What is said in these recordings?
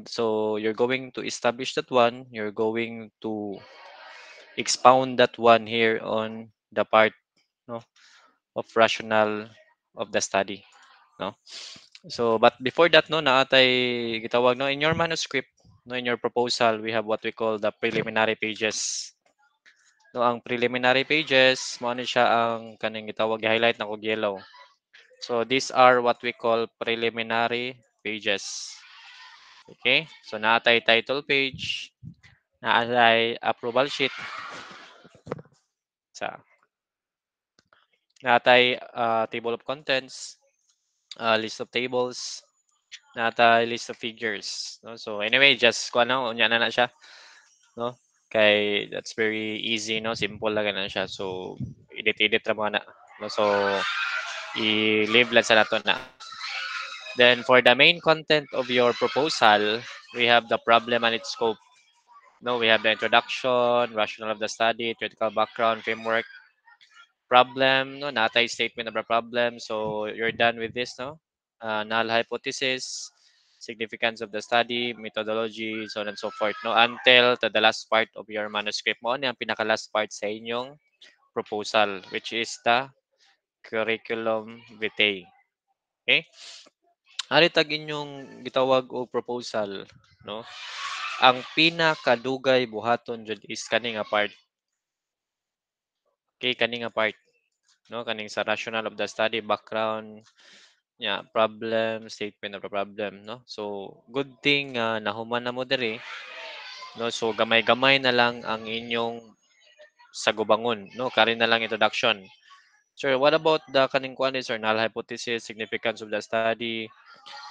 So you're going to establish that one. You're going to expound that one here on the part, no, of rational of the study. No. So, but before that, no, naatay gitawag, no, in your manuscript, no, in your proposal, we have what we call the preliminary pages. No, ang preliminary pages, mo ano siya ang kaning gitawag highlight na kog yellow. So, these are what we call preliminary pages. Okay? So, naatay title page, naatay approval sheet, sa naatay table of contents, list of tables, naatay list of figures. No? So, anyway, just kuha na, unya na siya. No? Kay that's very easy, no? Simple lang na siya. So, edit-edit ra mo na. No? So, i-leave lang sa nato na. Then, for the main content of your proposal, we have the problem and its scope. No, we have the introduction, rationale of the study, theoretical background, framework, problem, no, natay statement of the problem. So, you're done with this, no? Null hypothesis, significance of the study, methodology, so on and so forth, no? Until to the last part of your manuscript mo, ano yung pinaka-last part sa inyong proposal, which is the curriculum vitae. Okay? Ari tag inyong gitawag og proposal, no? Ang pinakadugay buhaton jud is kani nga part. Okay, kani nga part, no? Kaning sa rationale of the study, background, problem, statement of the problem, no? So, good thing nahuman na mo diri, no? So, gamay-gamay na lang ang inyong sagubangon, no? Kari na lang introduction. Sir, what about the kaning kuan sir, null hypothesis, significance of the study,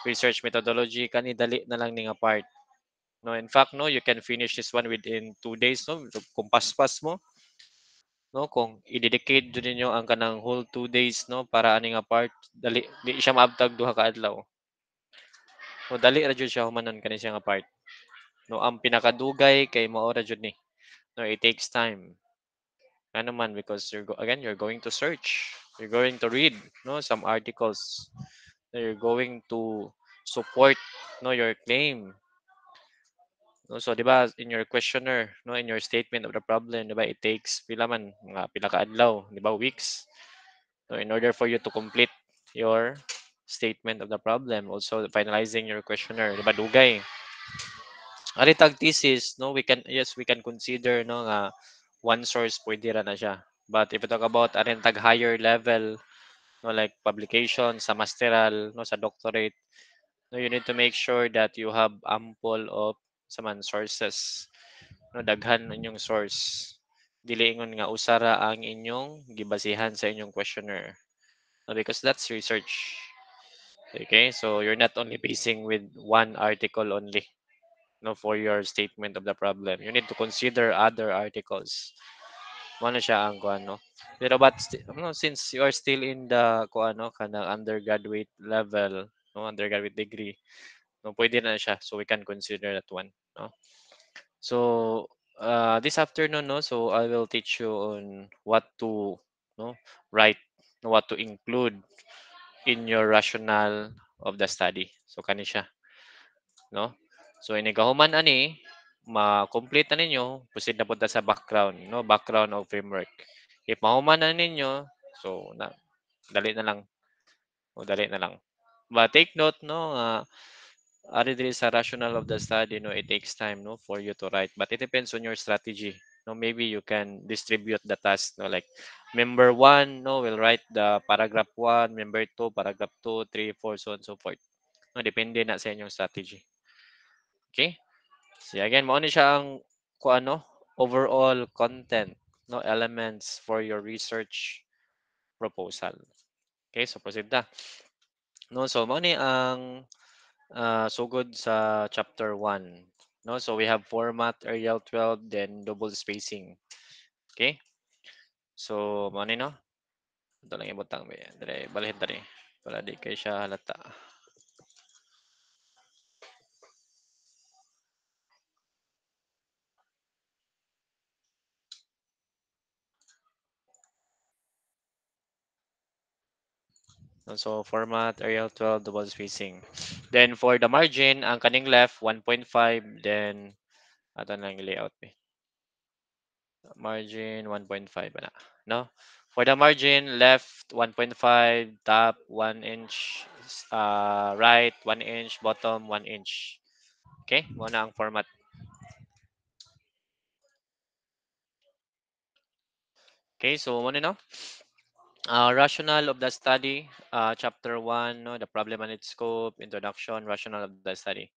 research methodology, kani dali na lang ni nga part. No, in fact, no, you can finish this one within 2 days, no? Kung paspas mo, no, kung i-dedicate jud ninyo ang kanang whole 2 days, no, para ani nga part, dali di siya maabtag duha ka adlaw. No, dali ra jud siya humanon kani siya nga part. No, ang pinakadugay kay mao ra jud ni. No, it takes time. Ano man because again, you're going to search, you're going to read, no, some articles. No, you're going to support, no, your claim. No, so 'di ba in your questionnaire, no, in your statement of the problem, 'di ba it takes pila man mga pila ka adlaw, 'di ba weeks. So in order for you to complete your statement of the problem, also finalizing your questionnaire, 'di ba dugay. Ari tag thesis, no, we can yes, we can consider no nga one source pwede ra na siya. But if you talk about arin tag higher level, no, like publication sa masteral, no, sa doctorate, no, you need to make sure that you have ample of sa man sources, no, daghan inyong source, dili ingon nga usara ang inyong gibasihan sa inyong questionnaire, no, because that's research. Okay, so you're not only basing with one article only, no, for your statement of the problem. You need to consider other articles. Ano siya ang kuan, no? Pero but no, since you are still in the kuan, no, kanang undergraduate level, no, undergraduate degree, no, pwede na siya. So we can consider that one, no? So this afternoon, no, so I will teach you on what to, no, write, what to include in your rationale of the study. So kani siya, no? So inigahuman ani ma-complete na ninyo, proceed na punta sa background, no? Background of framework. If mahuman na ninyo, so dali na lang, o dali na lang. But take note, no, ari diri sa rationale of the study, no, it takes time, no, for you to write. But it depends on your strategy. No, maybe you can distribute the task, no, like member one, no, will write the paragraph one, member two, paragraph two, three, four, so on and so forth. No, depende na sa inyong strategy. Okay? So again, mo ni siya ang ano, overall content, no, elements for your research proposal. Okay, so proceed na. No, so mo ni ang sugod sa chapter 1. No, so we have format, Arial 12, then double spacing. Okay? So mo ni no. Ito lang ibutang ba yan. Dali, balhin tani. Para di kay siya halata. So format Arial 12 double spacing. Then for the margin, ang kaning left 1.5, then ato na yung layout eh. Margin 1.5 na, no? For the margin, left 1.5, top 1 inch, right 1 inch, bottom 1 inch. Okay, muna ang format. Okay, so muna no. Rationale of the study, chapter 1, no, the problem and its scope, introduction, rationale of the study.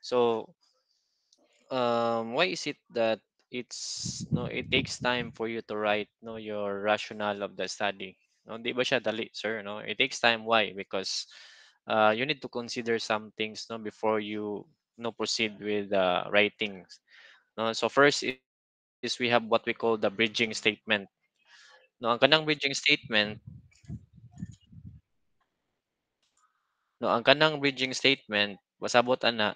So, why is it that it takes time for you to write no your rationale of the study? No, di ba siya dali, sir? No, it takes time. Why? Because you need to consider some things no before you no proceed with writing. No, so first is we have what we call the bridging statement. No, ang kanang bridging statement, no, ang kanang bridging statement, pasabot ana,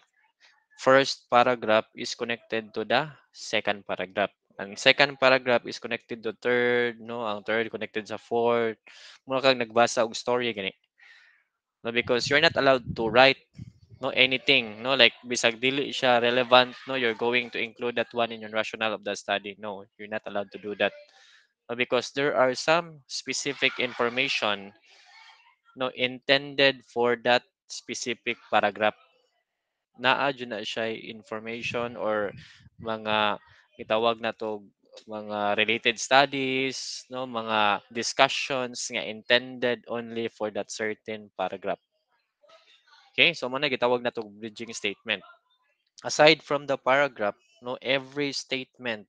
first paragraph is connected to the second paragraph. Ang second paragraph is connected to third, no? Ang third connected sa fourth. Mura kang nagbasa og story gani. No, because you're not allowed to write no anything, no? Like bisag dili siya relevant, no? You're going to include that one in your rationale of the study. No, you're not allowed to do that. No, because there are some specific information no intended for that specific paragraph. Naa jud na siya information or mga itawag na to mga related studies no mga discussions nga intended only for that certain paragraph. Okay, so muna gitawag na to bridging statement. Aside from the paragraph, no every statement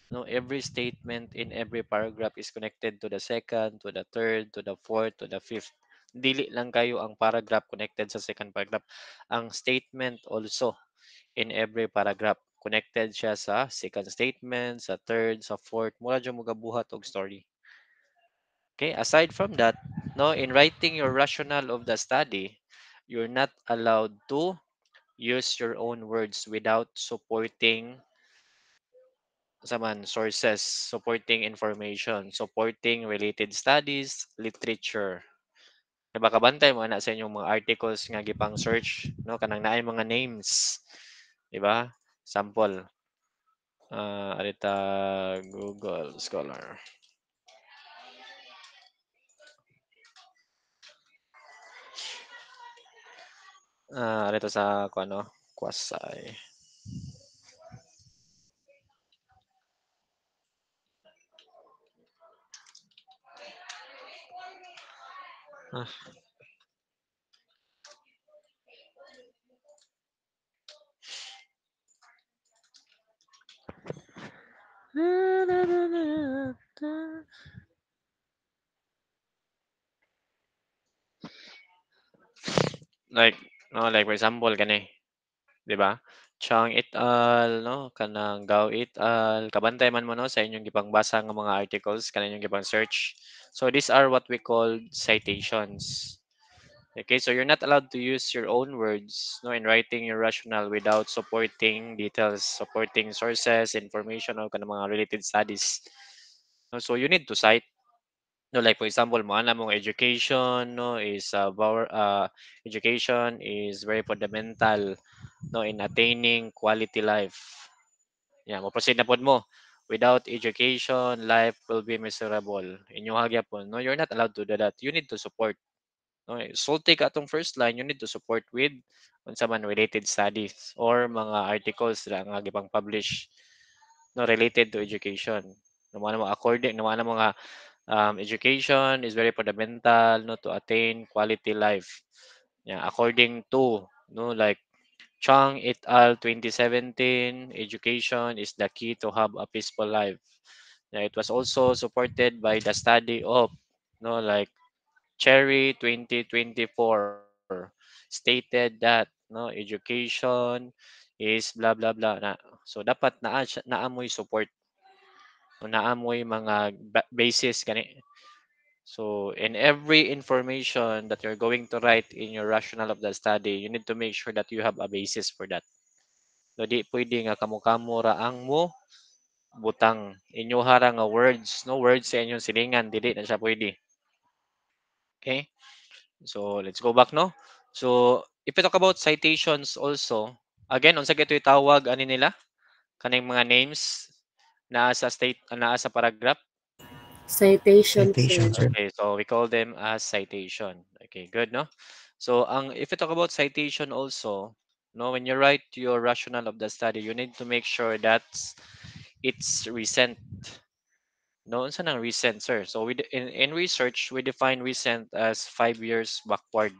in every paragraph is connected to the second, to the third, to the fourth, to the fifth. Dili lang kayo ang paragraph connected sa second paragraph. Ang statement also in every paragraph. Connected siya sa second statement, sa third, sa fourth. Mura dyan mo gabuhat og story. Okay, aside from that, no, in writing your rationale of the study, you're not allowed to use your own words without supporting sa man sources, supporting information, supporting related studies, literature. Diba kabantay mo na sa inyong mga articles nga gipang search, no, kanang naay mga names, di ba? Sample. Arita Google Scholar. Arito sa kung ano, Kwasay. Ah. Like, no, like for example, kani, di ba? Chang et al, no, kanang Gao et al, kabantay man mo no sa inyong gipangbasa nga mga articles, kanang inyong gipang search. So these are what we call citations. Okay, so you're not allowed to use your own words no in writing your rationale without supporting details, supporting sources, information o kanang mga related studies. No, so you need to cite no like for example mo ana mong education no is education is very fundamental no in attaining quality life. Yeah, mo proceed na pod mo. Without education, life will be miserable. Inyo hagyapon, no, you're not allowed to do that. You need to support. No, sulti ka atong first line, you need to support with unsa man related studies or mga articles na nga gipang publish no related to education. No mo according no mga education is very fundamental no to attain quality life. Yeah, according to no like Chang et al. 2017, education is the key to have a peaceful life. Yeah, it was also supported by the study of no like Cherry 2024 stated that no education is blah blah blah na. So dapat naamoy support o naamoy mga basis kani. So in every information that you're going to write in your rationale of the study, you need to make sure that you have a basis for that. So di pwede nga kamo-kamo ra ang mo butang inyo hara nga words, no words sa inyong silingan, dili na siya pwede. Okay? So let's go back, no? So if we talk about citations also, again unsa gyud tawag ani nila kaning mga names naa sa naa sa paragraph. Citation, Citation, sir. sir. Okay, so we call them as citation. Okay, good, no? So if you talk about citation also, no, when you write your rationale of the study, you need to make sure that it's recent. No, unsa nang recent, sir? So in research, we define recent as 5 years backward.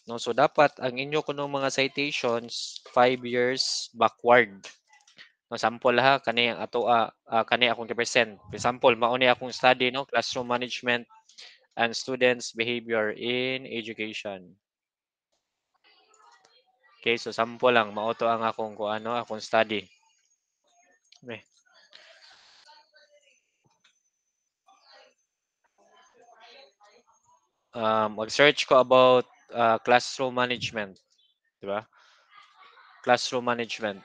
No, so dapat ang inyo kuno mga citations 5 years backward. No, sample ha kani ang ato kani akong present. For example, mao ni akong study, no, classroom management and students behavior in education. Okay, so sample lang mao to ang akong kuano, akong study. Okay. Mag-search ko about classroom management, di ba? Classroom management.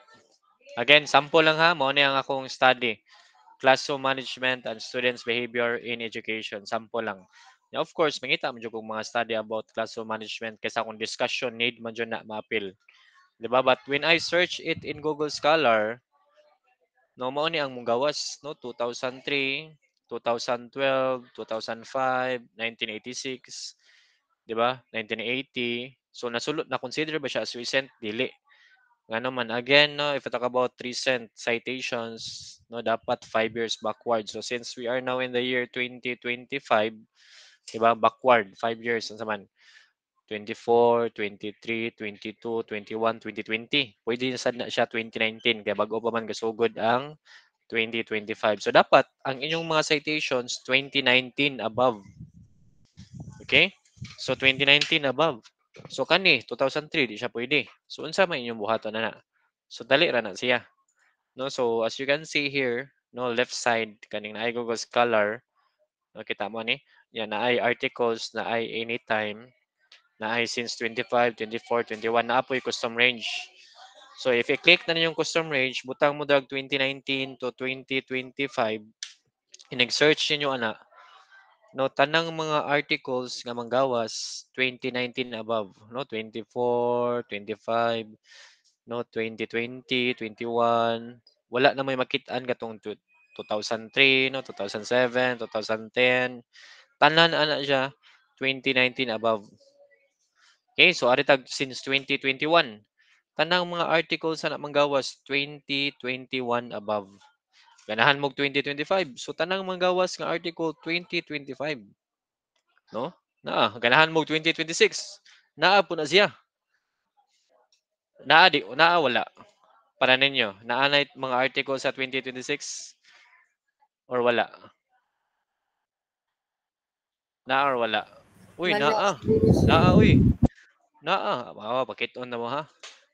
Again, sample lang ha, mao ni ang akong study. Classroom management and students behavior in education. Sample lang. Now, of course, mangita mo kung mga study about classroom management kaysa kung discussion need man dyan na ma-appeal. Di ba? But when I search it in Google Scholar, no, mao ni ang mong gawas, no? 2003, 2012, 2005, 1986, di ba? 1980. So, nasulot na consider ba siya as recent? Dili. Nga naman, again, no, if we talk about recent citations, no, dapat 5 years backward. So, since we are now in the year 2025, diba, backward, 5 years, ano man, 24, 23, 22, 21, 2020. Pwede na sad na siya 2019, kaya bago pa man gasugod ang 2025. So, dapat, ang inyong mga citations, 2019 above. Okay? So, 2019 above. So, kani, 2003, di siya pwede. So, unsa man inyong buhaton na na. So, dali ra na siya. No, so as you can see here, no, left side kaning naay Google Scholar, nakita mo ni, yan naay articles na ay anytime, na ay since 25, 24, 21 na apoy custom range. So if you click na yung custom range, butang mo dag 2019 to 2025, inag-search niyo ana, no, tanang mga articles nga manggawas 2019 above, no, 24, 25, no, 2020, 21, wala na may makit-an katong 2003, no, 2007, 2010, tanan ana siya 2019 above. Okay, so ari tag since 2021, tanang mga articles na manggawas 2021 above. Ganahan mo 2025, so tanang manggawas nga article 2025, no? Ganahan mo 2026, naa po na siya. Naa wala. Para ninyo, naanay mga article sa 2026 or wala? Naa or wala? Uy, Wala, naa. Naa, sir. uy. Naa. Pakit-on na mo ha.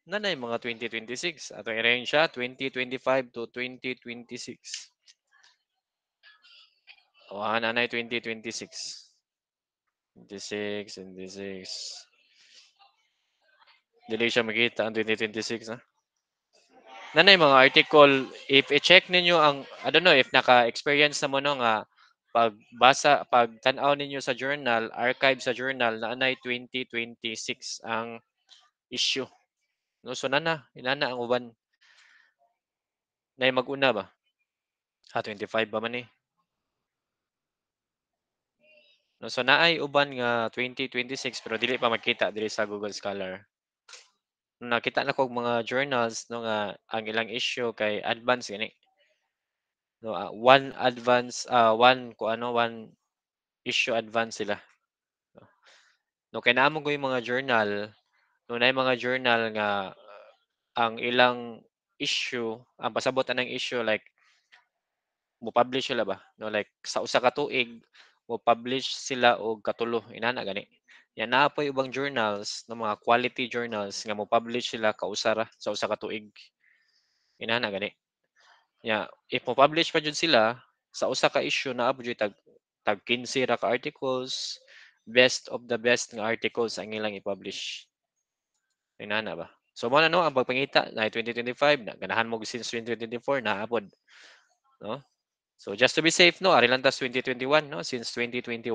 Nanay mga 2026. Ato i-range siya, 2025 to 2026. O, nanay 2026. 26, 26. Dili siya makita ang 2026 ha. Nanay mga article, if i-check ninyo ang, I don't know if naka-experience na mo no nga pagbasa, pagtanaw ninyo sa journal, archive sa journal, na anay 2026 ang issue. No, so inana ang uban. Nay mag-una ba? 25 ba man eh. No, so naay uban nga 2026 pero dili pa makita diri sa Google Scholar. Nakita na kog mga journals no nga ang ilang issue kay advance gani. No, one issue advance sila. No, kay naamo ko yung mga journal, no na mga journal nga ang ilang issue, ang pasabot ng issue like mo publish sila ba? No, like sa usa ka tuig mo publish sila og katulo inana gani. Yan na po ibang journals ng mga quality journals nga mo publish sila kausara sa usa ka tuig. Inana gani. Ya, if mo publish pa jud sila sa usa ka issue na jud tag 15 ra ka articles, best of the best nga articles ang ilang i-publish. Inana ba? So mo na no ang pagpangita na 2025 na ganahan mo since 2024 na apod, no? So just to be safe no, ari lang tas 2021 no since 2021.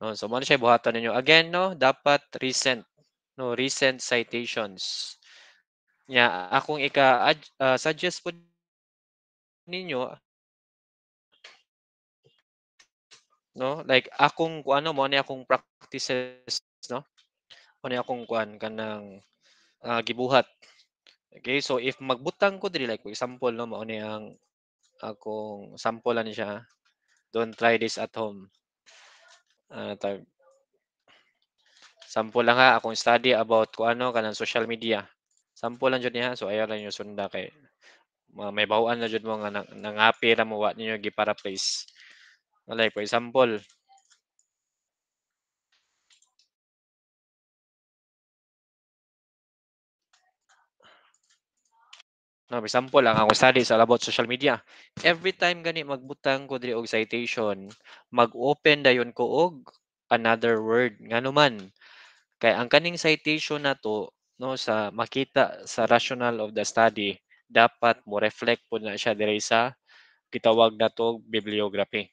no? So mo siya buhaton ninyo again, no, dapat recent, no, recent citations. Akong suggest po ninyo, no, like akong kuano mo ni akong practices, no, mo ni akong kuan kanang gibuhat. Okay, so if magbutang ko diri, like for example, no, mao ni ang akong sample ani siya. Don't try this at home. Tag sample lang ha, akong study about kung ano kanang social media. Sample lang jud niya, so ayaw lang yung sunda kay may bawaan na jud mo nga nangapi ra mo wa ninyo gi-paraphrase. Like for example, no, for example ang akong study sa about social media. Every time gani magbutang ko diri og citation, mag-open dayon ko og another word nganuman. Kay ang kaning citation nato, no, sa makita sa rationale of the study, dapat mo reflect po na siya diri sa gitawag nato bibliography.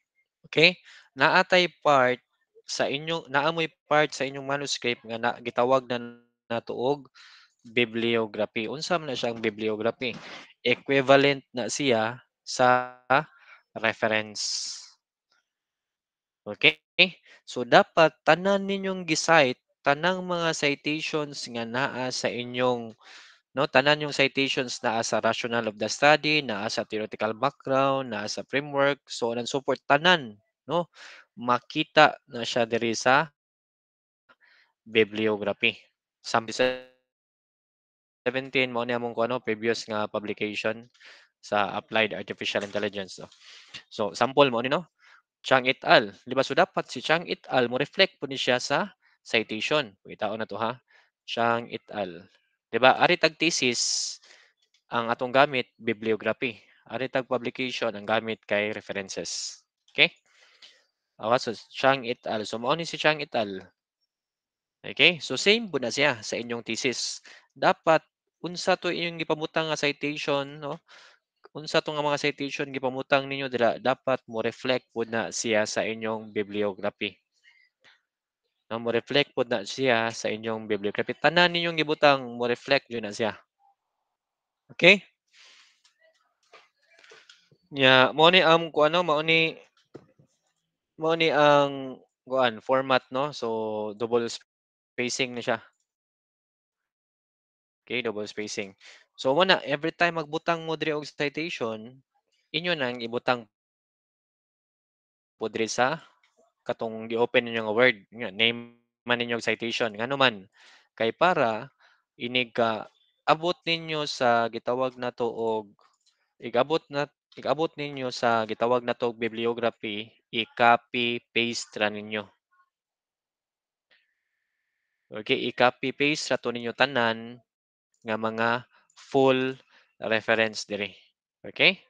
Okay? Naatay part sa inyong naamoy part sa inyong manuscript nga gitawag na nato og bibliography. Unsa man na siya ang bibliography? Equivalent na siya sa reference. Okay? So dapat tanan ninyong gisite tanang mga citations nga naa sa inyong, no, tanan yung citations naa sa rationale of the study, naa sa theoretical background, naa sa framework, so on and so forth, tanan, no, makita na siya diri sa bibliography. Sample 17 mao ni among kuno previous nga publication sa Applied Artificial Intelligence, no. So sample mo ni, no, Chang et al. Di ba? So dapat si Chang et al. Mo reflect po ni siya sa citation. Pakitaon na to ha. Chang et al. Di ba? Ari tag thesis ang atong gamit bibliography. Ari tag publication ang gamit kay references. Okay? Awa so Chang et al. So mao ni si Chang et al. Okay? So same po na siya sa inyong thesis. Dapat unsa to inyong gipamutang nga citation, no? Unsa to nga mga citation gipamutang ninyo dira, dapat mo reflect pud na siya sa inyong bibliography. No, mo reflect pud na siya sa inyong bibliography. Tanan ninyong gibutang mo reflect yun na siya. Okay? Mo ni ang kuano, mao ni ang kuan format, no. So double spacing na siya. Okay, double spacing. So mo na every time magbutang mo diri og citation, inyo nang ibutang po diri sa katong gi-open ninyo nga word nga name man ninyong citation nganuman kay para inig ka abot ninyo sa gitawag nato og igabot na igabot ninyo sa gitawag nato og bibliography, i-copy paste ra ninyo. Okay, i-copy paste ra to ninyo tanan nga mga full reference diri. Okay?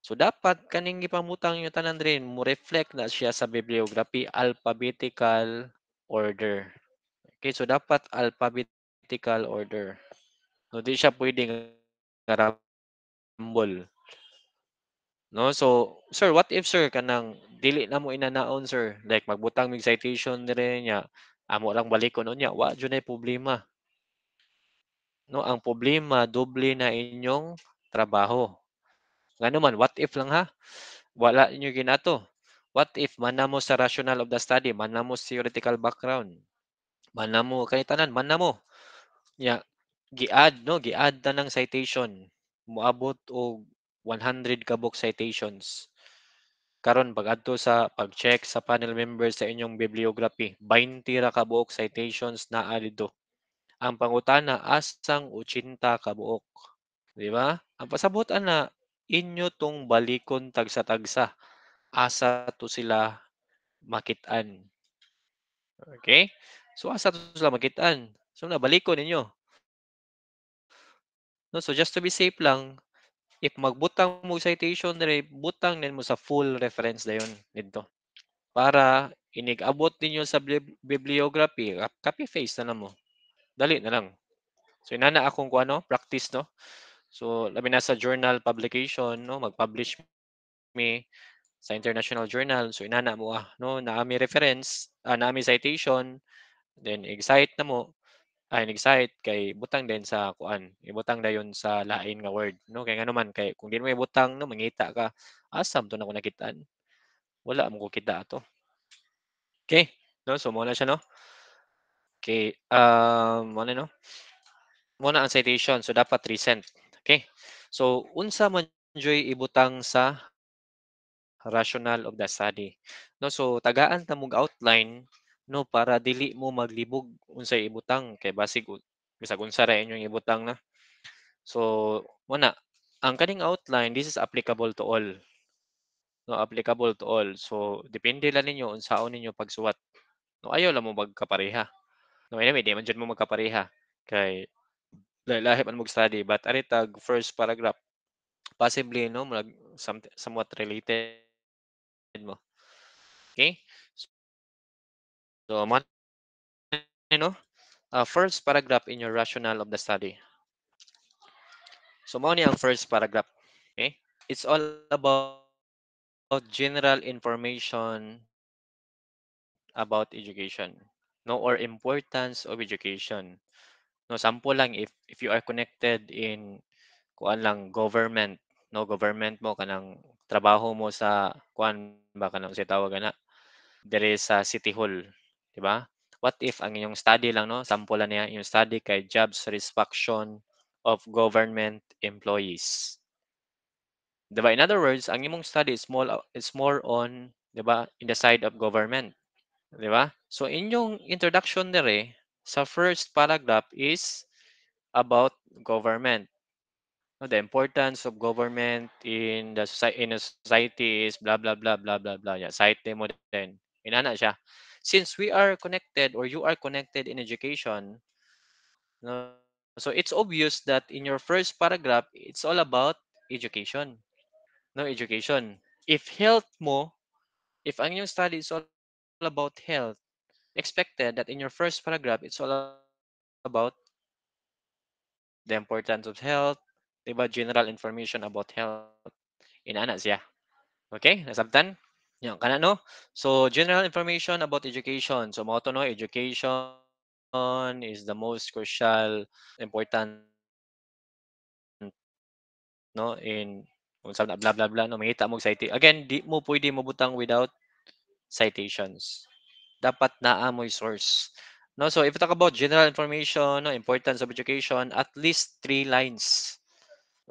So dapat kaning gipamutang niyo tanan diri mo reflect na siya sa bibliography alphabetical order. Okay, so dapat alphabetical order. No, di siya pwedeng rumble. No, so sir, what if sir kanang dili na mo inanaon sir, like magbutang mig citation dire niya, amo lang balikon unya, wa jud nay problema. No, ang problema doble na inyong trabaho. Ngano man, what if lang ha? Wala inyo ginato. What if manamo sa rationale of the study, manamo sa theoretical background, manamo kay tanan, manamo. Ya, gi-add no, gi-add ta ng citation. Moabot og 100 ka book citations. Karon pag-adto sa pag-check sa panel members sa inyong bibliography, 20 ra ka buok citations naa didto. Ang pangutana asang 80 ka buok, di ba? Ang pasabot ana inyo tong balikon tagsa-tagsa. Asa to sila makit-an. Okay? So asa to sila makit-an? So nabalikon ninyo. No, so just to be safe lang, if magbutang mo citation dire, butang din mo sa full reference dayon didto. Para inig-abot ninyo sa bibliography, copy paste na mo. Dali na lang. So inana akong kuano, practice no. So labi na sa journal publication no, mag-publish me sa international journal. So inana mo no, naa mi reference nami citation, then excite na mo, excite kay butang din sa kuan, ibutang dayon sa lain nga word, no? Kay ngano man kay kung di mo ibutang, no, mangita ka, asam to na ko nakitaan? Wala mo ko kita ato. Okay, no? So mo na siya, no? Okay, mo na, no? Mo na ang citation, so dapat recent. Okay. So unsa man joy ibutang sa rational of the study. No, so tagaan ta mog outline, no, para dili mo maglibog unsay ibutang kay basig bisag unsa ra inyong ibutang na. So muna ang kaning outline, this is applicable to all. No, applicable to all. So depende lang ninyo unsaon ninyo pagsuwat. No, ayaw lang mo magkapareha. No, anyway, di man dyan mo magkapareha kay lahi man mog study, but aritag first paragraph possibly, no, somewhat related mo. Okay? So man, no, first paragraph in your rationale of the study. So mao ni ang first paragraph. Okay? It's all about general information about education. No, or importance of education. No, sample lang if you are connected in kuan lang government, no, government mo kanang trabaho mo sa kuan ba kanang say tawag ana dere sa City Hall, di ba? What if ang inyong study lang, no, sample lang niya yung study kay job satisfaction of government employees. Di ba? In other words, ang imong study is more on, di ba, in the side of government, di ba? So inyong introduction dere sa first paragraph is about government. No, the importance of government in a society is blah blah blah blah blah blah. Yeah, cite mo din. Inana siya. Since we are connected or you are connected in education, no, so it's obvious that in your first paragraph it's all about education. No, education. If health mo, if ang inyong study is all about health, expected that in your first paragraph it's all about the importance of health, diba, general information about health. Inana siya. Okay, nasabtan? Yan, kana no? So, general information about education. So, mao to no, education is the most crucial or important, no, in kung saan na blah blah blah, no, mangita mo again, di mo pwede mabutang without citations. Dapat naa mo'y source. No, so if you talk about general information, no, importance of education, at least 3 lines.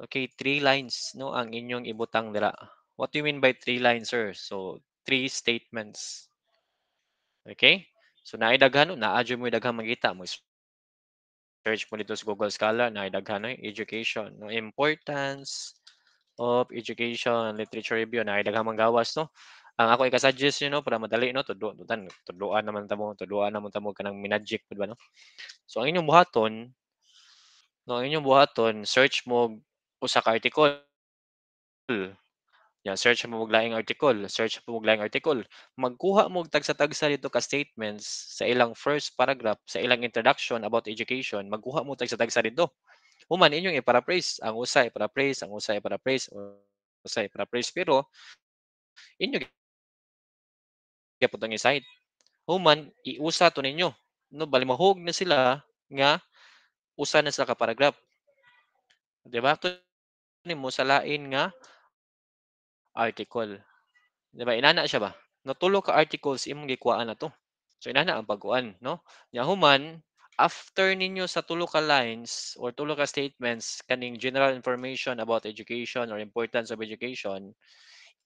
Okay, 3 lines, no, ang inyong ibutang dira. What do you mean by 3 lines, sir? So, 3 statements. Okay? So, naidaghan, no, naadyo mo daghang makita mo. Search mo dito sa Google Scholar, naidaghan, no, education, no, importance of education, literature review, naidaghan manggawas, no. Ang ako i-suggest you, no, para madali, no, tudloan naman tamo kanang minagic, di ba, no? So, ang inyong buhaton, search mo usa ka article. Yan, search mo og laing article, magkuha mo og tagsa-tagsa dito ka statements sa ilang first paragraph, sa ilang introduction about education, magkuha mo tagsa-tagsa dito. Human inyong i-paraphrase, ang usa i-paraphrase, ang usa i-paraphrase, ang usa i-paraphrase, pero inyo gyapon ang i-cite. Human iusa to ninyo. No, bali mahug na sila nga usa na sila ka paragraph. 'Di ba? Kung nimo sa lain nga article. 'Di ba? Inana siya ba? No, tulo ka articles imong gikuhaan na 'to. So inana ang pagkuan, no? Nya human after ninyo sa tulo ka lines or tulo ka statements kaning general information about education or importance of education,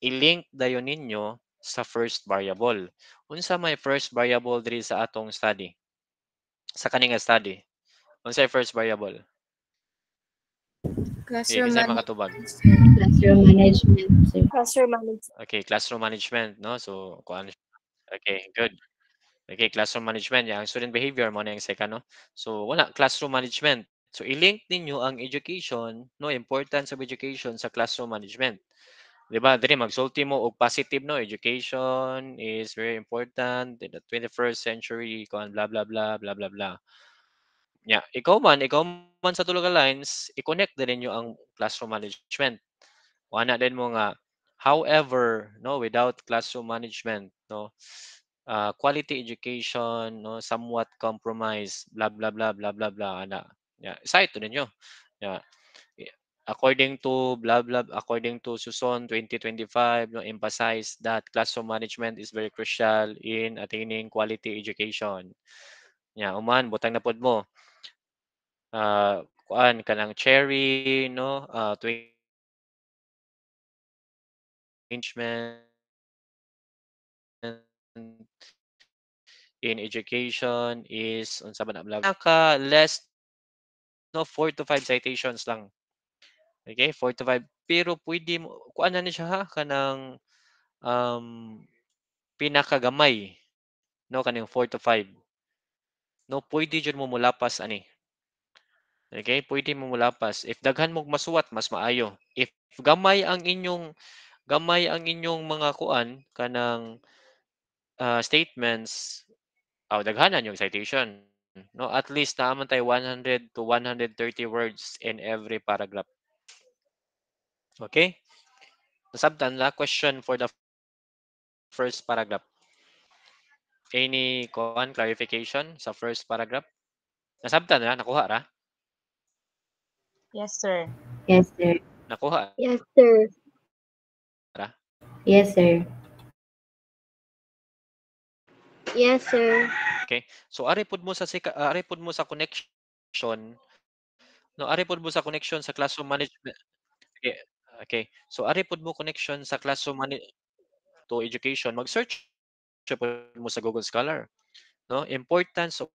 i-link dayon ninyo sa first variable. Unsa may first variable diri sa atong study? Sa kaning nga study. Unsay first variable? Okay, Classroom kinsay management, makatubag? sir. Classroom management, sir. Classroom management. Okay, classroom management, no? So kuan. Okay, good. Okay, classroom management, yang student behavior mo na yung second, no? So, wala, classroom management. So, i-link ninyo ang education, no, importance of education sa classroom management. Di ba? Dili, magsulti mo og positive, no? Education is very important in the 21st century, kung blah, blah, blah, blah, blah, blah. Yeah, ikaw man sa tulo ka lines, i-connect din ninyo ang classroom management. Wala din mo nga, however, no, without classroom management, no, quality education, no, somewhat compromised, blah blah blah blah blah blah ana. Yeah, isa ito ninyo. Yeah. According to blah blah, according to Suson 2025, no, emphasize that classroom management is very crucial in attaining quality education. Yeah, uman butang na pod mo. Kuan kanang cherry, no, 20 in education is unsa ba na blah ka less no 4 to 5 citations lang. Okay, 4 to 5 pero pwede mo kuan na ni siya ha kanang um, pinakagamay no kaning 4 to 5 no pwede jud mo mulapas ani. Okay, pwede mo mulapas if daghan mo masuwat mas maayo. If gamay ang inyong mga kuan kanang statements daghanan yung citation no at least naaman tayo 100 to 130 words in every paragraph. Okay? Nasabtan na question for the first paragraph. Any kuan clarification sa first paragraph? Nasabtan na nakuha ra? Yes, sir. Yes, sir. Nakuha Yes, sir. ra? Yes, sir. Yes, sir. Okay. So ari pud mo sa connection no ari pud mo sa connection sa classroom management. Okay. Okay. So ari pud mo connection sa classroom to education mag-search pud mo sa Google Scholar no importance of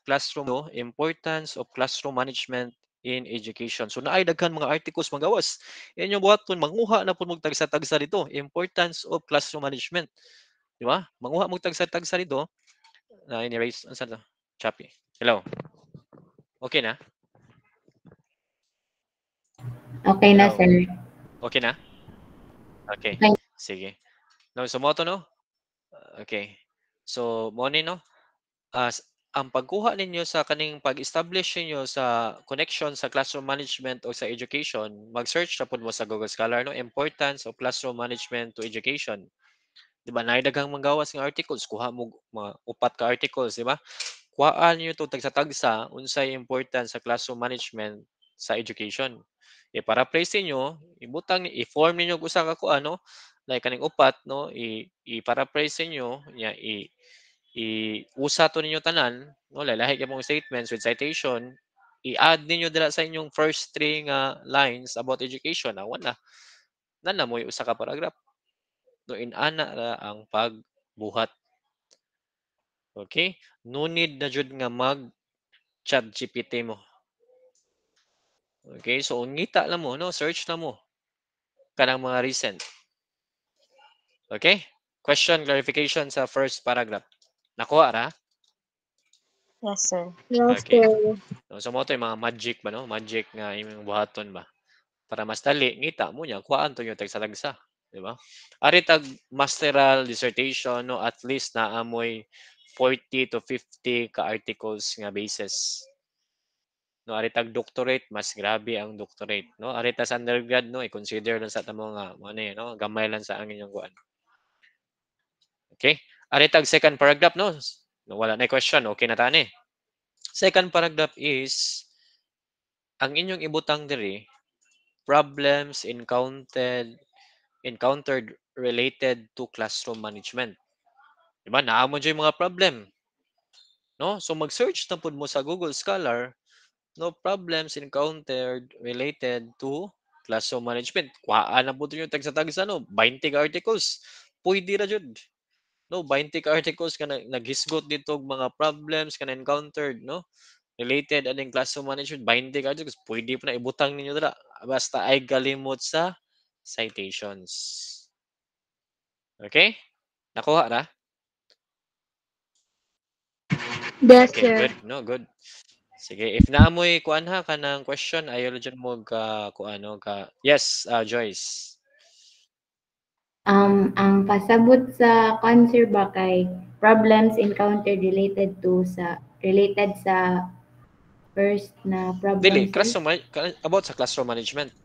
classroom management in education. So naay daghan mga articles magawas. Inyo buhaton manguha na pud mo tagsa-tagsa dito. Importance of classroom management. Di ba? Manguha mo tagsa-tagsa dito. Na ini-raise unsa to? Choppy. Hello. Okay na? Okay na, Hello. sir. Okay na? Okay. Okay. Sige. No, sumoto no? Okay. So mo ni no? Ang pagkuha ninyo sa kaning pag-establish ninyo sa connection sa classroom management o sa education, mag-search na pud mo sa Google Scholar no importance of classroom management to education. Di ba? Daghang manggawas nga articles, kuha mo mga upat ka articles, di ba? Kuhaan niyo to tagsa-tagsa unsay importance sa classroom management sa education. I-paraphrase niyo, i-form ninyo og usa ka kuan no, like kaning upat no, i-paraphrase niyo, usa to ninyo tanan, no, lalahi kay mong statements with citation, i-add ninyo dira sa inyong first three nga lines about education. Awan na mo usa ka paragraph. No, inana ra ang pagbuhat. Okay? No need na jud nga mag chat GPT mo. Okay? So, ngita lang mo, no? Search na mo kanang mga recent. Okay? Question, clarification sa first paragraph. Nakuha ra? Yes, sir. Yes, Okay. sir. So mo to yung mga magic ba, no? Magic nga imong buhaton ba? Para mas dali, ngita mo niya, kuhaan to yung tagsa-tagsa. Di ba? Ari tag masteral dissertation, no? At least naamoy 40 to 50 ka-articles nga basis. No, ari tag doctorate, mas grabe ang doctorate. No? Ari tas undergrad, no? I-consider lang sa tamo nga, ano yun, no? Gamay lang sa ang inyong kuan. Okay? Ari tag second paragraph, no? No, wala na question, okay na tani. Second paragraph is, ang inyong ibutang diri, problems encountered related to classroom management. Diba? Naamon dyan yung mga problem. No? So mag-search na po mo sa Google Scholar, no problems encountered related to classroom management. Kuhaan na po yung tagsa-tagsa, no? 20 ka articles. Pwede na dyan. No, 20 ka articles ka na naghisgot dito mga problems ka na encountered, no? Related aning classroom management, 20 ka articles. Pwede po na ibutang ninyo dala. Basta ay galimot sa citations. Okay? Nakuha ra? Yes, Okay, sir. good. No, good. Sige, if naamoy kuan ha kanang question, ayo lang dyan mo ka kuano ka. Yes, Joyce. Ang pasabot sa cancer ba kay problems encountered related sa first na Dili, problem, sir? about sa classroom management.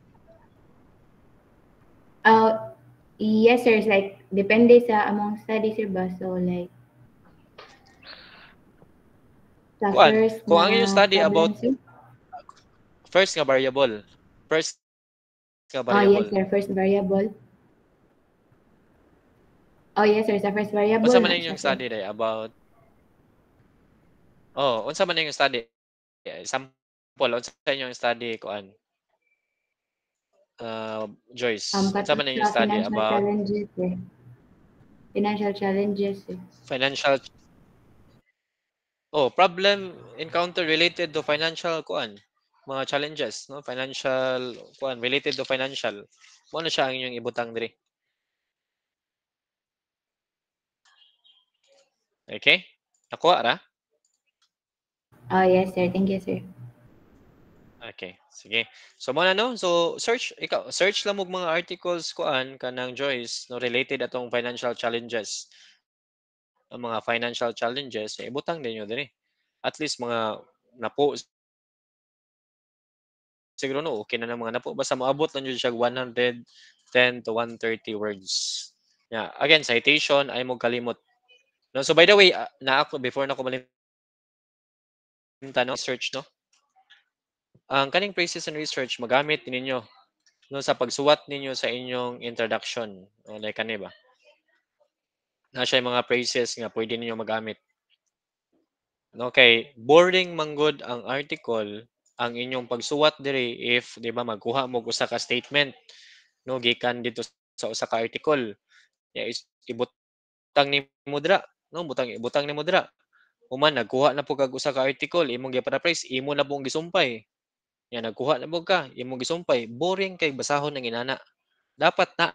Uh, yes, sir. Like depende sa among study sir ba. So like sa Kuan, first kung na ang inyong study problem about sir. first nga variable, first nga Oh yes variable. sir, first variable. Oh yes sir, sa first Unsa variable man na ang siya inyong sir. study day about unsa man ang inyong study? Sample, unsa inyong study kuan? Joyce, unsa Katong man ang sa inyong study financial about challenges sir. Financial challenges sir. financial problem encounter related to financial kuan, mga challenges, no? Financial kuan related to financial. Mo na siya ang inyong ibutang diri. Okay? Nakuha ra? Oh yes sir, thank you sir. Okay, sige. So mo na no. So search lang mo mga articles kuan kanang Joyce no related atong financial challenges. Ang mga financial challenges ibutang ninyo diri. At least mga napo siguro no okay na ng mga napo basta moabot lang jud siya 110 to 130 words. Yeah, again citation ay mo kalimot. No, so by the way, na ako before na ko malimtan no search no. Ang kaning phrases and research magamit ninyo no sa pagsuwat ninyo sa inyong introduction. O like kani ba? Na siya mga phrases nga pwede ninyo magamit. Okay, boring manggod ang article ang inyong pagsuwat diri if di ba magkuha mo usa ka statement no gikan dito sa usa ka article. Ya ibutang ni dira no ibutang ni dira. Human nagkuha na po kag usa ka article imong gi-paraphrase imo na pong gisumpay. Ya nagkuha na po ka imong gisumpay. Boring kay basahon ng inana. Dapat na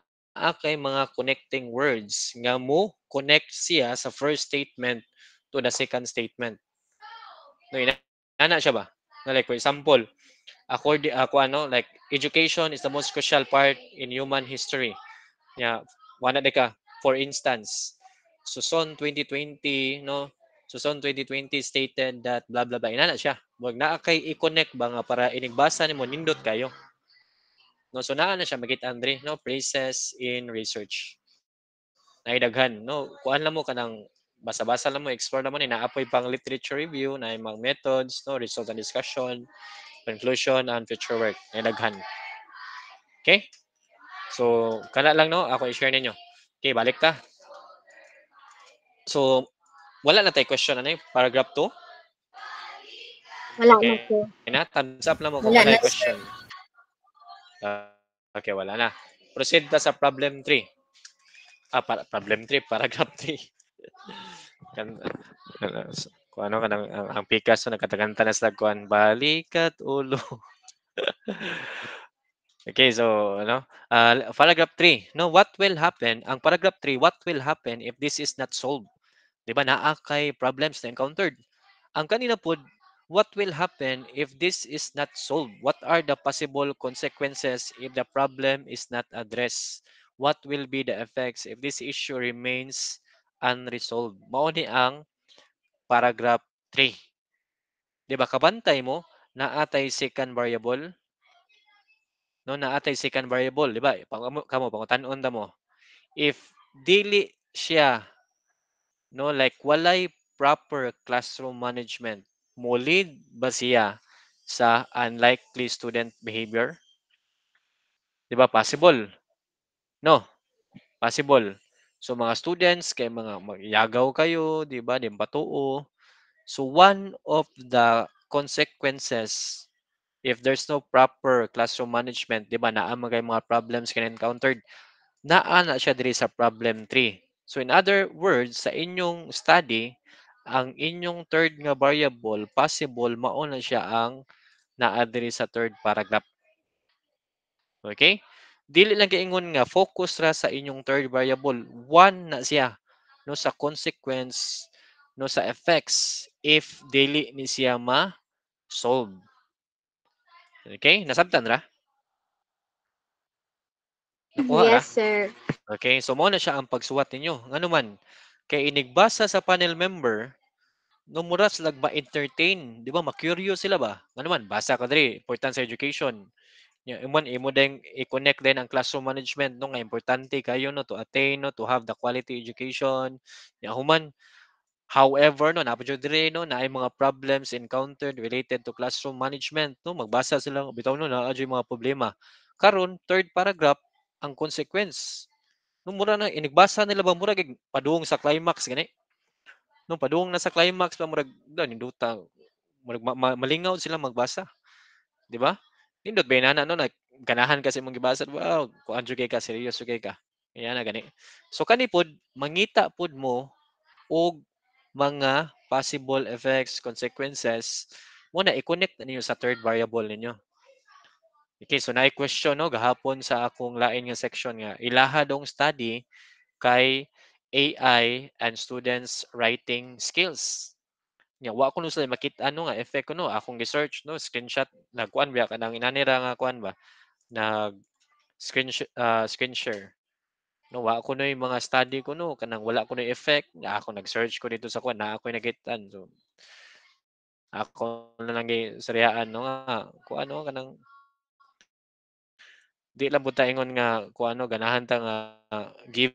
kay mga connecting words nga mo connect siya sa first statement to the second statement. No, inana siya ba? Na like for example, according ako ano like education is the most crucial part in human history. Yeah, wala de ka. For instance, Suson 2020 no, Suson 2020 stated that blah blah blah. Inana siya. Wag naa kay i-connect ba nga para inigbasa nimo nindot kayo. No, so naa na siya makita Andre no places in research. Naidaghan no. Kuan lang mo kanang basa-basa lang mo, explore naman ni naapoy pang literature review na mga methods no, result and discussion, conclusion and future work. Naidaghan. Okay? So, kana lang no, ako i-share ninyo. Okay, balik ta. So, wala na tay question ano paragraph 2. Wala na, Okay sir. na, thumbs up lang mo kung Wala wala na, question. sir. Okay, wala na. Proceed ta sa problem 3. Problem 3, paragraph 3. kan kung ano kanang ang Picasso nagkataganta na sa kuan balikat ulo. Okay, so ano paragraph 3 no what will happen ang paragraph 3 what will happen if this is not solved, di ba naa kay problems na encountered. Ang kanina po, what will happen if this is not solved? What are the possible consequences if the problem is not addressed? What will be the effects if this issue remains unresolved? Mao ni ang paragraph 3. Di ba kabantay mo naatay second variable? No, naatay second variable, di ba? Kamo pangutan-on ta mo. If dili siya no like walay proper classroom management, mulid ba siya sa unlikely student behavior? Di ba possible? No, possible. So mga students kay mga magyagaw kayo, di ba? Di patuo. So one of the consequences if there's no proper classroom management, di ba, naa kay mga problems can encountered, naa na siya diri sa problem 3. So in other words, sa inyong study, ang inyong third nga variable, possible, mao na siya ang naa diri sa third paragraph. Okay? Dili lang kaingon nga focus ra sa inyong third variable. One na siya no sa consequence no sa effects if dili ni siya ma-solve. Okay? Nasabtan ra? Nakuha ra? Yes, sir. Okay? So mo na siya ang pagsuwat ninyo. Ngano man kay inigbasa sa panel member no mura sila ma-entertain, di ba? Ma-curious sila ba? Ngano man basa ka diri, important sa education. nya imo ding i-connect din ang classroom management no nga importante kayo no to attain no to have the quality education nya human. However, no, napudyo dire no na ay mga problems encountered related to classroom management no magbasa sila bitaw no na mga problema. Karon third paragraph ang consequence. No mura na inigbasa nila ba mura gig padung sa climax gani. No padung na sa climax pa murag ninduta murag malingaw sila magbasa, di ba? Nindot ba inana no ganahan kasi mong gibasa wow, kuan jud kay ka seryoso kay ka. Kaya na gani. So kani pod mangita pod mo og mga possible effects, consequences mo na i-connect na ninyo sa third variable ninyo. Okay, so na question no gahapon sa akong lain nga section nga ilaha dong study kay AI and students writing skills. Nya wa ko no sila makita ano nga effect ko no akong research no screenshot nagkuan biya kanang inanira nga kuan ba nag screen share no wa ko no yung mga study ko no kanang wala ko no effect nga ako nag-search ko dito sa kuan na ako nagitan so ako na lang gisaryaan no nga kung ano kanang di lang pud ta ingon nga kung ano ganahan ta nga given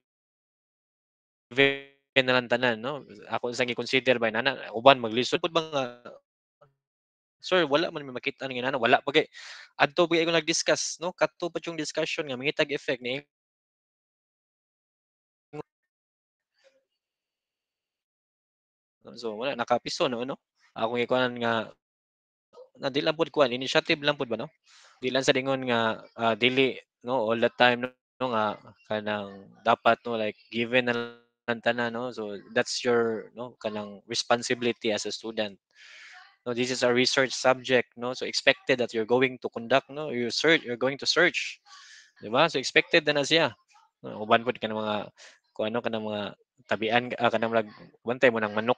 na lang tanan no. Ako sa gi-consider ba nana uban maglisod pud ba nga sir wala man may makita nga nana wala pa kay adto pa ko nag-discuss no kadto pa yung discussion nga mangitag effect ni so wala nakapiso no no. Akong ikuanan nga na di lang pud kuan initiative lang pud ba no. Di lang sa dingon nga dili no all the time no nga kanang dapat no like given na lang tanan no so that's your no kanang responsibility as a student no this is a research subject no so expected that you're going to conduct no you're going to search di ba so expected na siya no, uban pud kanang mga kung ano kanang mga tabian kanang bantay mo ng manok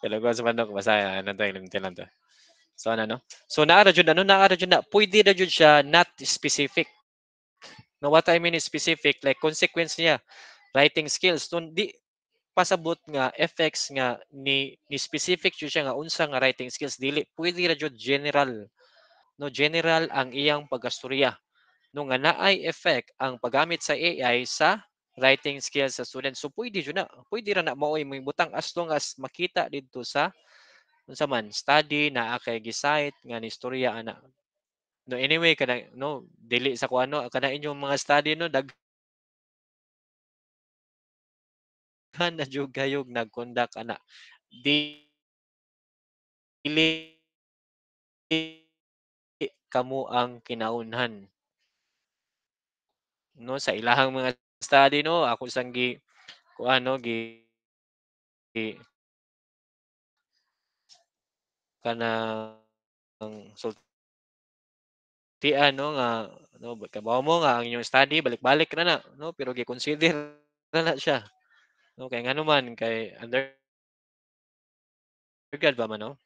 kanang ko sa manok basta ano to ilimti lang to. So ano no? So naara jud na pwede na jud siya not specific. No what I mean is specific like consequence niya writing skills so di pasabot nga effects nga ni specific jud siya nga unsa nga writing skills dili pwede ra jud general. No general ang iyang pagastorya. No nga naay effect ang paggamit sa AI sa writing skills sa students. So pwede jud na. Pwede ra na maoy mo butang as long as makita didto sa unsa man study naa kay gisite nga ni istorya ana. No anyway kana no dili sa kuano kana inyong mga study no daghan na jud kayog nag-conduct ana. Dili kamo ang kinaunhan no sa ilahang mga study no ako sang kuano gi kanang sultian no nga no kabaw mo nga ang inyong study balik-balik na na no pero gi-consider na siya no kay ngano man kay undergrad pa man no.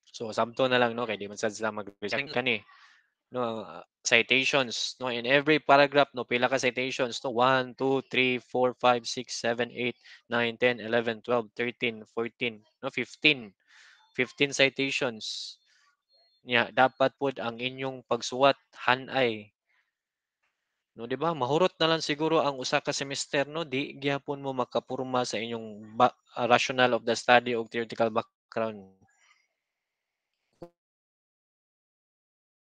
So samto na lang no kay di man sad sila mag-resign kani no citations no in every paragraph no pila ka citations no 1 2 3 4 5 6 7 8 9 10 11 12 13 14 no 15 citations nya dapat pud ang inyong pagsuwat hanay no di ba mahurot na lang siguro ang usa ka semester no di gyapon mo makapurma sa inyong rational of the study o theoretical background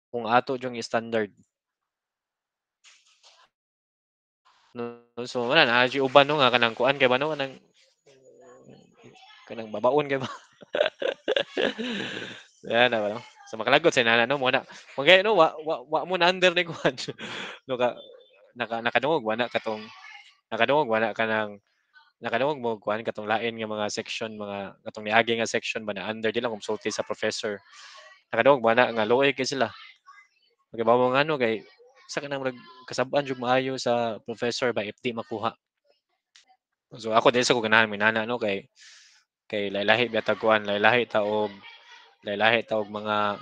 kung ato yung standard no so wala na uban no nga kanang kuan kay ba no kanang babaon kay ba yan na ba no so makalagot sa nana no mo na kaya no wa mo na under ni kuan no ka nakadungog wala katong nakadungog wala kanang nakadungog mo kuan katong lain nga mga section mga katong niagi nga section ba na under di lang kumsulti sa professor nakadungog wala nga luoy kay sila magibaw nga ano kay sa kanang kasab-an jud maayo sa professor ba if di makuha so ako dili sa ko ganahan minana no kay lahi-lahi biya kuan lahi-lahi ta og mga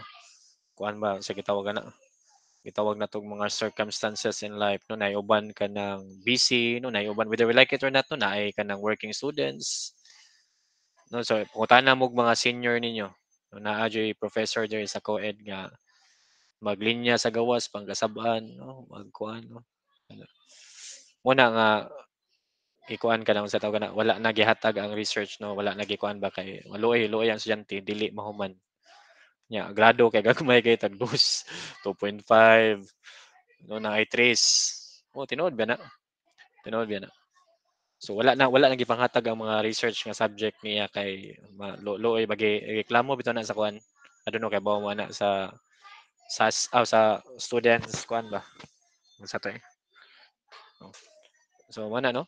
kuan ba sa gitawag na tong mga circumstances in life no naiuban ka ng busy no naiuban whether we like it or not no naay ka ng working students no so pangutana mo mga senior ninyo no naa professor there sa co-ed nga maglinya sa gawas pangkasab-an, no, magkuan, no. Muna nga ikuan ka lang sa tawag na wala na gihatag ang research, no, wala na gikuan ba kay maluoy-luoy ang estudyante dili mahuman. Nya grado kay gagmay kay tag 2.5 no na ay 3. Tinuod ba na? Tinuod ba na? So wala na gipanghatag ang mga research nga subject niya kay maluoy bagi reklamo bitaw na sa kuan. I don't know kay bawo mo na sa students kuan ba? Sa to eh. So mana no?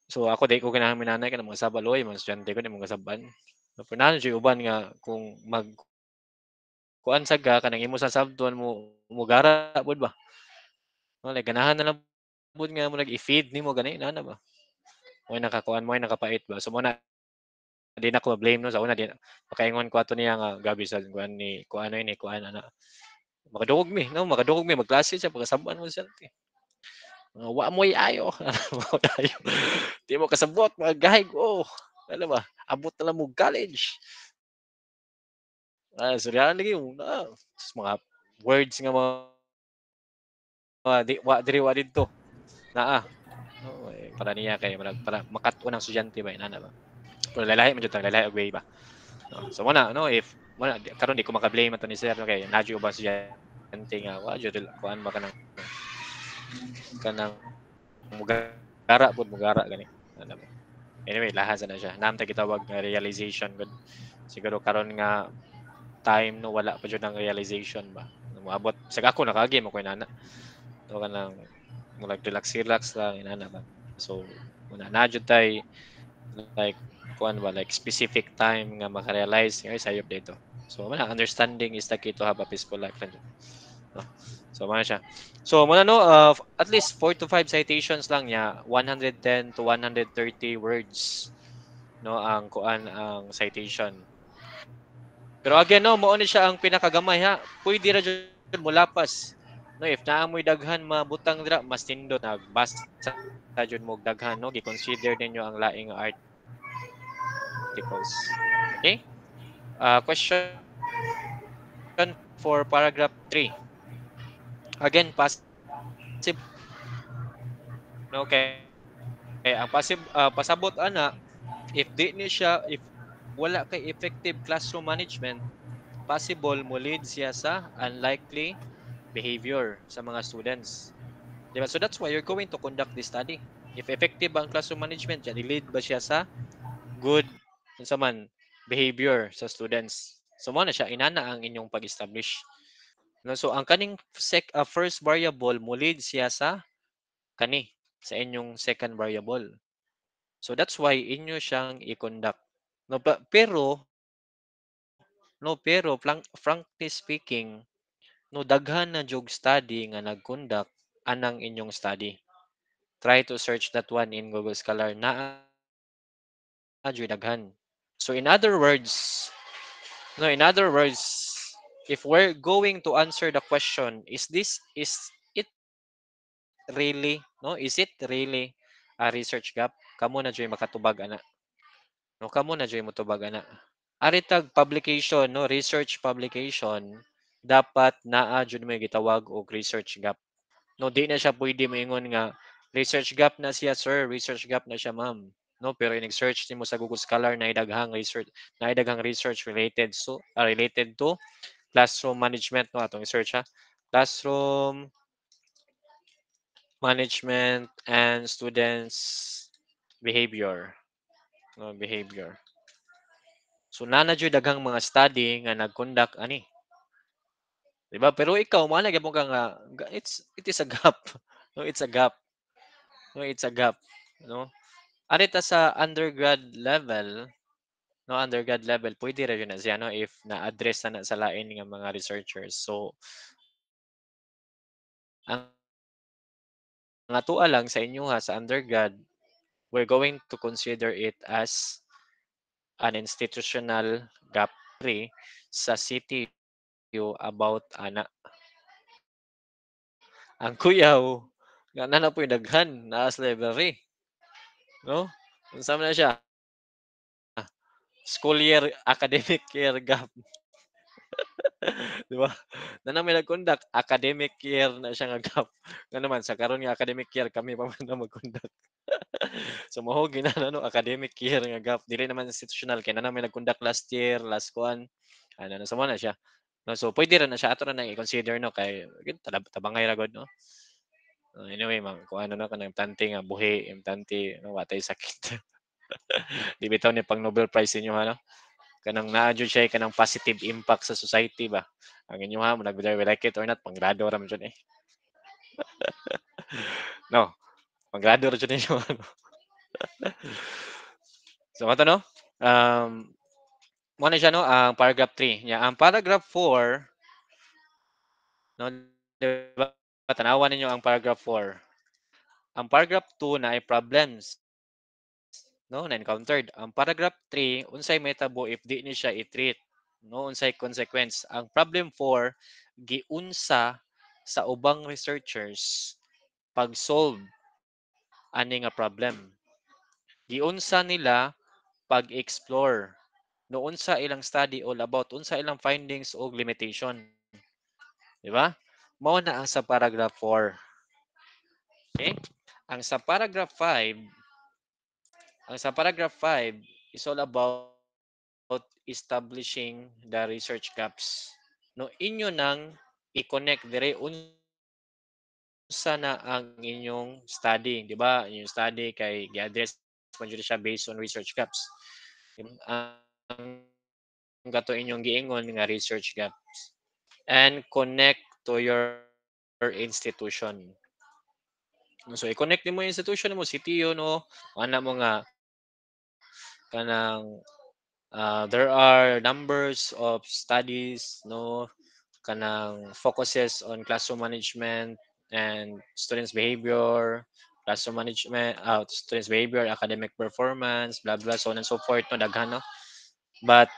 So ako di ko ganahan minanay ka ng mga sabaloy, mga estudyante ko di mga kasaban. So punahan jud uban nga kung kuan sa ka kanang imo sa sabton mo gara pud ba? No, like ganahan na lang pud nga mo nag-i-feed nimo gani na ba? Mo'y nakakuan mo'y nakapait ba? So muna di na ko blame no sa una di pakaingon ko ato niya nga gabi sa kuan ni kuan ni kuan ana. Makadungog mi no, makadungog mi magklase siya pagkasaban mo siya. Wa mo'y ayo. Wa tayo. Di mo kasabot mga gahig oh. Ano ba? Abot na lang mo college. Suryahan lagi yung mga words nga mga diri wa didto. Naa. No, para niya kay para makat-on ang estudyante ba inana ba. Pero lalahi man jud tang lalahi og way ba. No. So muna no if muna karon di ko maka-blame ato ni sir no, kay nadyo ba estudyante nga wa jud kuan ba kanang mugara pud mugara gani. Ano ba. Anyway, lahat na siya. Namta gitawag nga realization good. Siguro karon nga time no wala pa jud ang realization ba. Moabot sa ako nakagi mo ko inana. So kanang murag relax lang inana ba. So muna na jud tay like kuan ba like specific time nga maka-realize nga sayop dito. So muna understanding is the key to have a peaceful life. No? So muna siya. So muna no at least 4 to 5 citations lang niya, 110 to 130 words no ang kuan ang citation. Pero again no mao ni siya ang pinakagamay ha. Pwede ra jud mulapas. No if naamoy daghan mabutang dira mas tindot nagbasa jud mo daghan no gi-consider ninyo ang laing articles. Okay? Question for paragraph 3. Again passive okay. Ang passive pasabot ana if wala kay effective classroom management, possible mo lead siya sa unlikely behavior sa mga students. Diba? So that's why you're going to conduct this study. If effective ang classroom management, yan, lead ba siya sa good behavior sa students. So mo na siya, inana ang inyong pag-establish. No, so ang kaning first variable mo lead siya sa inyong second variable. So that's why inyo siyang i-conduct. No, pero frankly speaking, no daghan na jog study nga nag-conduct anang inyong study. Try to search that one in Google Scholar na jud daghan. So in other words, if we're going to answer the question, is it really a research gap? Kamo na joy makatubag ana. No, kamo na joy motubag ana. Aritag publication, no, research publication, dapat naa jud mo gitawag og research gap. No, di na siya pwede moingon nga research gap na siya sir, research gap na siya ma'am. No, pero inig-search nimo sa Google Scholar na idaghang research related to classroom management no atong i-search ha. Classroom management and students behavior. No, behavior. So nana jud daghang mga study nga nag-conduct ani. Diba? Pero ikaw mana gyapon ka nga it is a gap. No, it's a gap. No, it's a gap, no? Arita sa undergrad level, no undergrad level pwede ra yun na siya no if na-address na sa lain nga mga researchers. So ang atoa lang sa inyo ha sa undergrad, we're going to consider it as an institutional gap sa CTU about ana. Ang kuyaw nga na po daghan na as library. No? Unsa man na siya? School year academic year gap. Di ba? Na namin nag-conduct, academic year na siya nga gap. Nga naman, sa karon nga academic year, kami pa man na mag-conduct. So, mahog na no, academic year nga gap. Dili naman institutional. Kaya na namin nag-conduct last year, last kuan. Ano, na na siya. No, so, pwede rin na siya. Ato na nang i-consider, no, kay tabangay ra gud no. Anyway, kung ano na, kanang tante nga, buhi, tante, no, watay sakit. Di bitaw ni pang Nobel Prize inyo, ano? Kanang na-adyo siya kanang positive impact sa society ba. Ang inyo ha, whether we like it or not, panggrado ram dyan eh. No, panggrado ram dyan inyo. Ano. So, ito no? Muna siya no, ang paragraph 3. Yeah, ang paragraph 4, no, diba? Tanawan ninyo ang paragraph 4. Ang paragraph 2 na ay problems. No, na-encountered. Ang paragraph 3, unsay mahitabo if di ni siya i-treat. No, unsay consequence. Ang problem 4, giunsa sa ubang researchers pag-solve ani nga problem. Giunsa nila pag-explore no unsa ilang study all about, unsa ilang findings o limitation. Di ba? Mao na ang sa paragraph 4. Okay? Ang sa paragraph 5, is all about establishing the research gaps. No, inyo nang i-connect dire unsa na ang inyong study, di ba? Yung study kay gi-address man jud siya based on research gaps. Ang kato inyong giingon nga research gaps and connect to your institution. So i-connect nimo yung institution mo, CTU no, ana mo nga kanang there are numbers of studies no kanang focuses on classroom management and students behavior, classroom management, students behavior, academic performance, blah blah, so on and so forth no, daghan no. But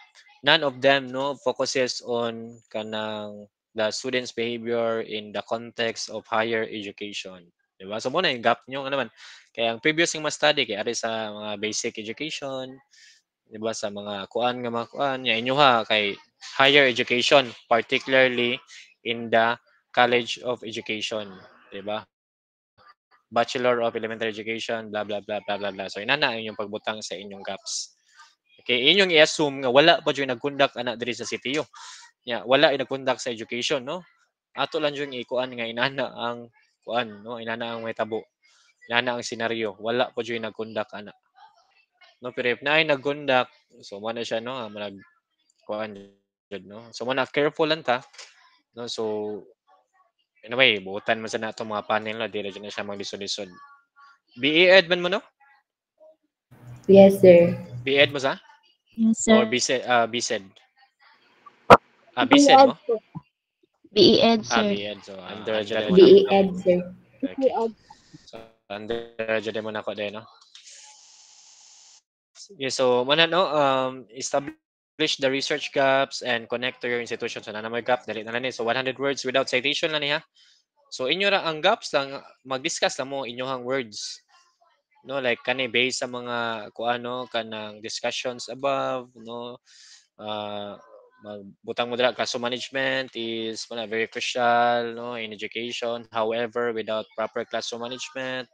none of them no focuses on kanang the students behavior in the context of higher education. Diba? So muna yung gap nyo naman. Kaya ang previous yung study kaya ari sa mga basic education, diba, sa mga kuan nga mga kuan ya inyo ha kay higher education, particularly in the College of Education, diba? Bachelor of Elementary Education, blah blah blah blah blah blah. So inana yung pagbutang sa inyong gaps. Okay, inyong i-assume nga wala pa jud nag-conduct ana diri sa CTU. Ya, wala yung nag-conduct sa education, no? Ato lang yung ikuan nga inana ang kuan, no? Inana ang may tabo. Inana ang senaryo. Wala pa jud nag-conduct ana. No, pero if naay nag-conduct, so mo na siya no, manag kuan jud no. So mo na careful lang ta. No, so anyway, buutan man sa nato mga panel no, dili na siya maglisod-lisod. BE-Ed man mo no? Yes, sir. BE-Ed mo sa? Yes, Or sir. BSED? BSED BEd mo? po. BEd, sir. BEd. So, under dyan mo na. BE Ed, sir. Okay. BEd. So, under dyan mo na ako din, no? Yeah, so, muna, no? Establish the research gaps and connect to your institution. So, na may gap, dali na lang. So, 100 words without citation lang niya. So, inyo ra ang gaps lang, mag-discuss lang mo inyong words. No, like kani based sa mga kuano kanang discussions above, no, magbutang mo dira classroom management is very crucial no in education. However, without proper classroom management,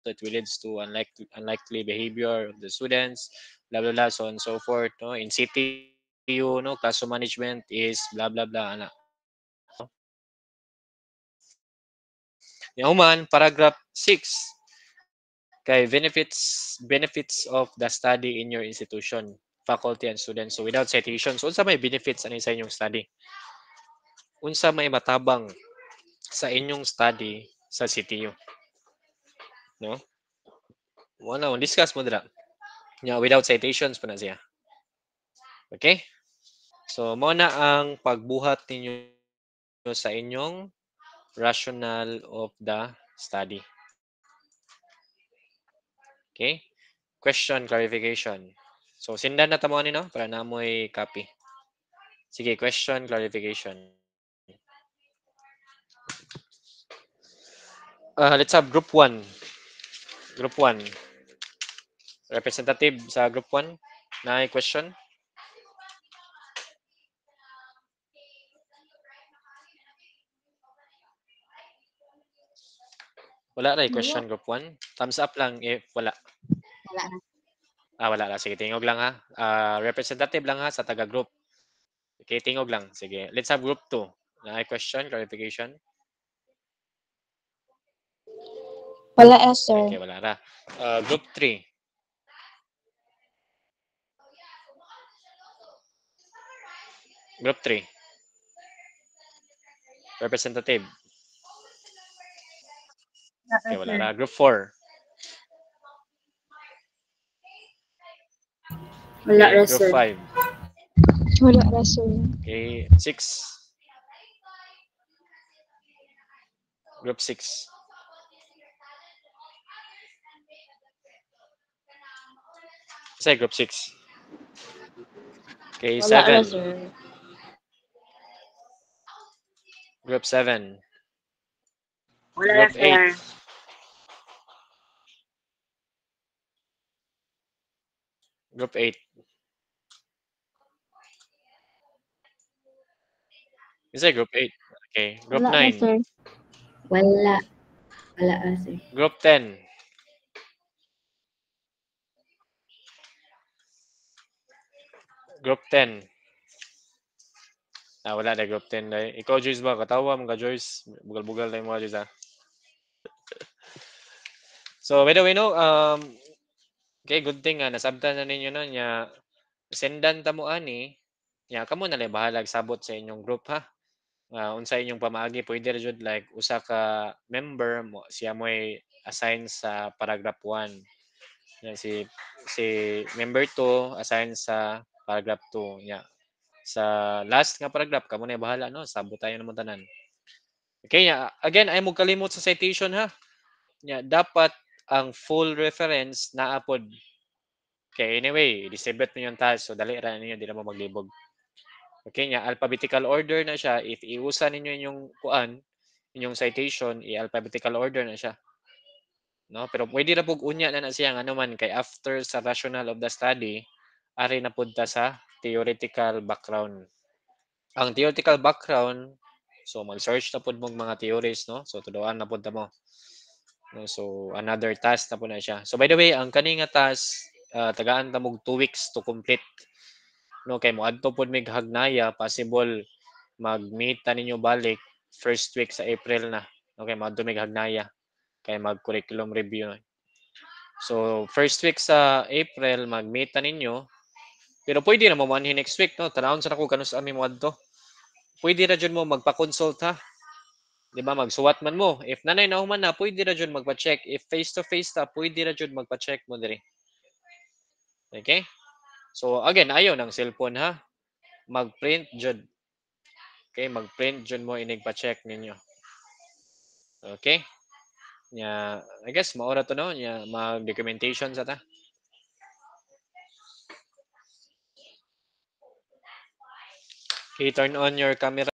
it will leads to unlikely behavior of the students, blah blah blah, so on and so forth. No, in CTU, no, classroom management is blah blah blah. Ana. Yahuman, paragraph 6. Kay benefits of the study in your institution, faculty and students. So without citations, unsa may benefits ani sa inyong study? Unsa may matabang sa inyong study sa CTU? No? Wala, discuss mo dira. Yeah, without citations pa na siya. Okay? So, mo na ang pagbuhat ninyo sa inyong rationale of the study. Okay? Question, clarification. So, sindan na tamo ni no para na mo'y copy. Sige, question, clarification. Let's have group 1. Group 1. Representative sa group 1 na question. Wala ray question group 1. Thumbs up lang if wala. Wala na. Wala lang. Sige, tingog lang ha. Representative lang ha sa taga-group. Okay, tingog lang. Sige. Let's have group 2. Na question, clarification. Wala sir. Okay, wala ra. Group 3. Group 3. Representative. Okay, wala ra. Group 4. Wala Okay, ra, group sir. 5. Wala ra sir. Okay, 6. Group 6. Say group 6. Okay, Wala ra 7. sir. Group 7. Wala ra, Group 8. sir. Group 8. Say group 8. Okay, group Wala ra 9. sir. Wala. Wala ra, sir. Group 10. Group 10. Wala na group 10 na. Ikaw, Joyce ba? Katawa mga Joyce. Bugal-bugal na yung mga Joyce, ha? So, by the way, no, okay, good thing nga, nasabtan na ninyo na niya. Sendan ta mo ani. Nya, kamo na lang bahalag sabot sa inyong group, ha? Unsa inyong pamaagi, pwede ra jud like usa ka member mo, siya mo'y assign sa paragraph 1. Yan, si member 2 assign sa paragraph 2 nya. Sa last nga paragraph kamo na bahala no, sabot tayo naman tanan. Okay, again, ay mo kalimot sa citation ha. Dapat ang full reference naa pod. Okay, anyway, disabot niyo yung task, so dali ra ninyo, di na mo maglibog. Okay, alphabetical order na siya. If iusan ninyo inyong kuan, inyong citation, i-alphabetical order na siya. No, pero pwede ra pug unya na siya ano man kay after sa rational of the study, ari na pud ta sa theoretical background. Ang theoretical background, so mag-search na pud mong mga theories, no? So tuduan na pud ta mo. No, so another task na po na siya. So by the way, ang kani nga task tagaan ta mog 2 weeks to complete. No, kay moadto pud mig hagnaya, possible mag-meet ta ninyo balik first week sa April na. Okay, moadto mig hagnaya kay mag-curriculum review. So first week sa April mag-meet ta ninyo. Pero pwede na mo manhin next week, no? Tanawon sa nako kanus ami moadto. Pwede ra jud mo magpa-consult ha. Di ba, magsuwat man mo. If nanay na human na, pwede ra jud magpa-check. If face-to-face ta, pwede ra jud magpa-check mo diri. Okay? So, again, ayaw ng cellphone ha. Mag-print jud. Okay? Mag-print jud mo inig pa-check ninyo. Okay? I guess, maura to no? Mag-documentation sa ta. Okay, turn on your camera.